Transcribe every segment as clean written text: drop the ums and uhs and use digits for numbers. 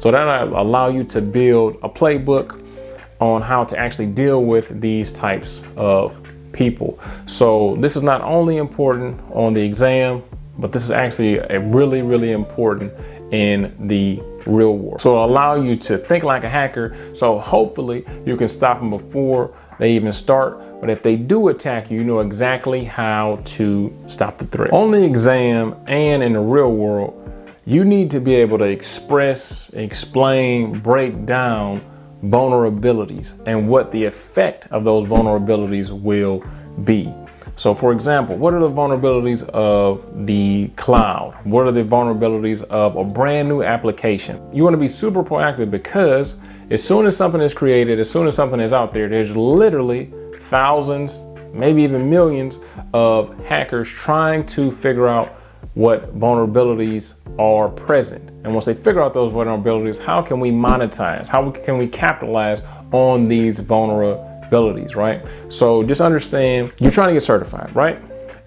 So that'll allow you to build a playbook on how to actually deal with these types of people. So this is not only important on the exam, but this is actually really, really important in the real world. So it'll allow you to think like a hacker. So hopefully you can stop them before they even start. But if they do attack you, you know exactly how to stop the threat. On the exam and in the real world, you need to be able to express, explain, break down vulnerabilities and what the effect of those vulnerabilities will be. So for example, what are the vulnerabilities of the cloud? What are the vulnerabilities of a brand new application? You want to be super proactive, because as soon as something is created, as soon as something is out there, there's literally thousands, maybe even millions of hackers trying to figure out what vulnerabilities are present. And once they figure out those vulnerabilities, how can we monetize? How can we capitalize on these vulnerabilities, right? So just understand, you're trying to get certified, right?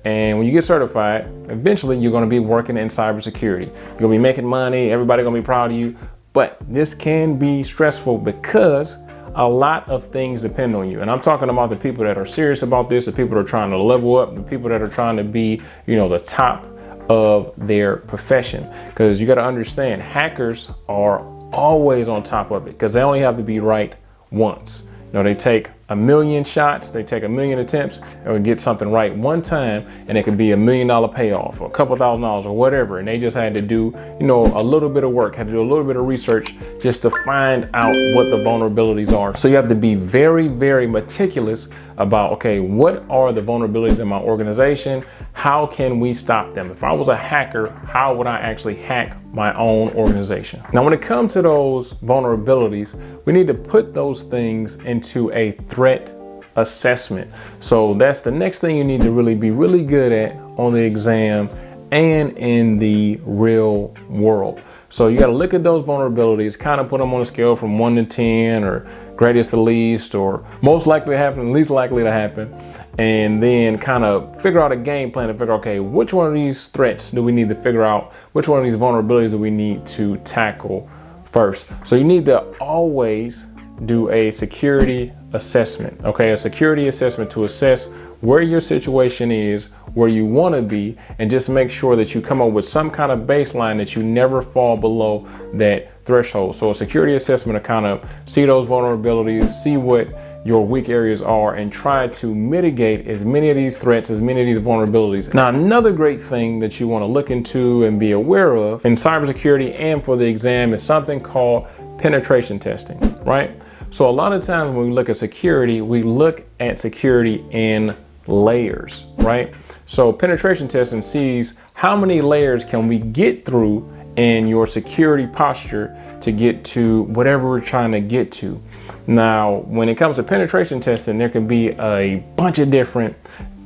And when you get certified, eventually you're going to be working in cybersecurity. You're going to be making money. Everybody's going to be proud of you. But this can be stressful because a lot of things depend on you. And I'm talking about the people that are serious about this, the people that are trying to level up, the people that are trying to be, you know, the top of their profession. Because you got to understand, hackers are always on top of it, because they only have to be right once. You know, they take 1,000,000 shots, they take 1,000,000 attempts, and we get something right one time, and it could be $1 million payoff or a couple $1,000s or whatever. And they just had to do, you know, a little bit of work, had to do a little bit of research just to find out what the vulnerabilities are. So you have to be very, very meticulous about, okay, what are the vulnerabilities in my organization? How can we stop them? If I was a hacker, how would I actually hack my own organization? Now, when it comes to those vulnerabilities, we need to put those things into a threat assessment. So that's the next thing you need to really be really good at on the exam and in the real world. So you got to look at those vulnerabilities, kind of put them on a scale from 1 to 10, or greatest to least, or most likely to happen, least likely to happen. And then kind of figure out a game plan to figure out, okay, which one of these threats do we need to figure out? Which one of these vulnerabilities do we need to tackle first? So you need to always do a security assessment, okay? A security assessment to assess where your situation is, where you want to be, and just make sure that you come up with some kind of baseline that you never fall below that threshold. So a security assessment to kind of see those vulnerabilities, see what your weak areas are, and try to mitigate as many of these threats, as many of these vulnerabilities. Now, another great thing that you want to look into and be aware of in cybersecurity and for the exam is something called penetration testing, right? So a lot of times when we look at security, we look at security in layers, right? So penetration testing sees how many layers can we get through in your security posture to get to whatever we're trying to get to. Now, when it comes to penetration testing, there can be a bunch of different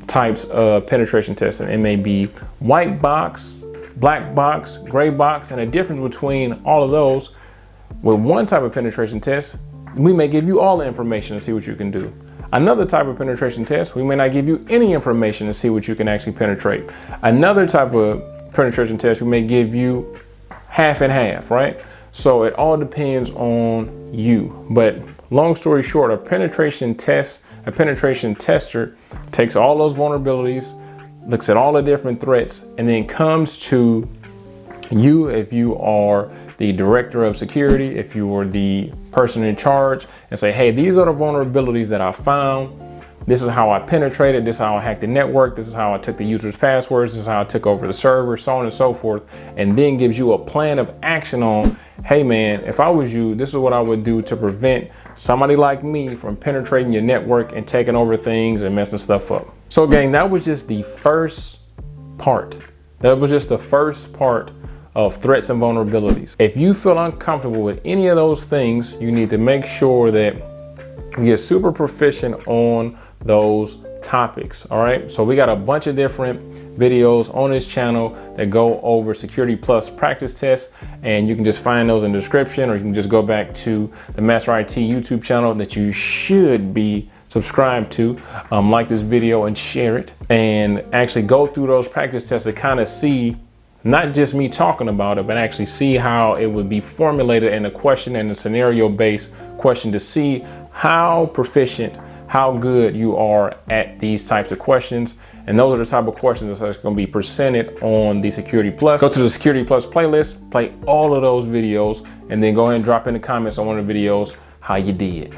types of penetration testing. It may be white box, black box, gray box, and the difference between all of those, with one type of penetration test, we may give you all the information to see what you can do. Another type of penetration test, we may not give you any information to see what you can actually penetrate. Another type of penetration test, we may give you half and half, right? So it all depends on you. But long story short, a penetration test, a penetration tester takes all those vulnerabilities, looks at all the different threats, and then comes to you if you are the director of security, if you are the person in charge, and say, hey, these are the vulnerabilities that I found. This is how I penetrated. This is how I hacked the network. This is how I took the user's passwords. This is how I took over the server, so on and so forth. And then gives you a plan of action on, hey man, if I was you, this is what I would do to prevent somebody like me from penetrating your network and taking over things and messing stuff up. So gang, that was just the first part. That was just the first part of threats and vulnerabilities. If you feel uncomfortable with any of those things, you need to make sure that you get super proficient on those topics. All right, so we got a bunch of different videos on this channel that go over Security Plus practice tests, and you can just find those in the description, or you can just go back to the Master IT YouTube channel that you should be subscribed to. Like this video and share it, and actually go through those practice tests to kind of see not just me talking about it, but actually see how it would be formulated in a question and a scenario based question to see how proficient, how good you are at these types of questions. And those are the type of questions that's going to be presented on the Security Plus. Go to the Security Plus playlist, play all of those videos, and then go ahead and drop in the comments on one of the videos how you did.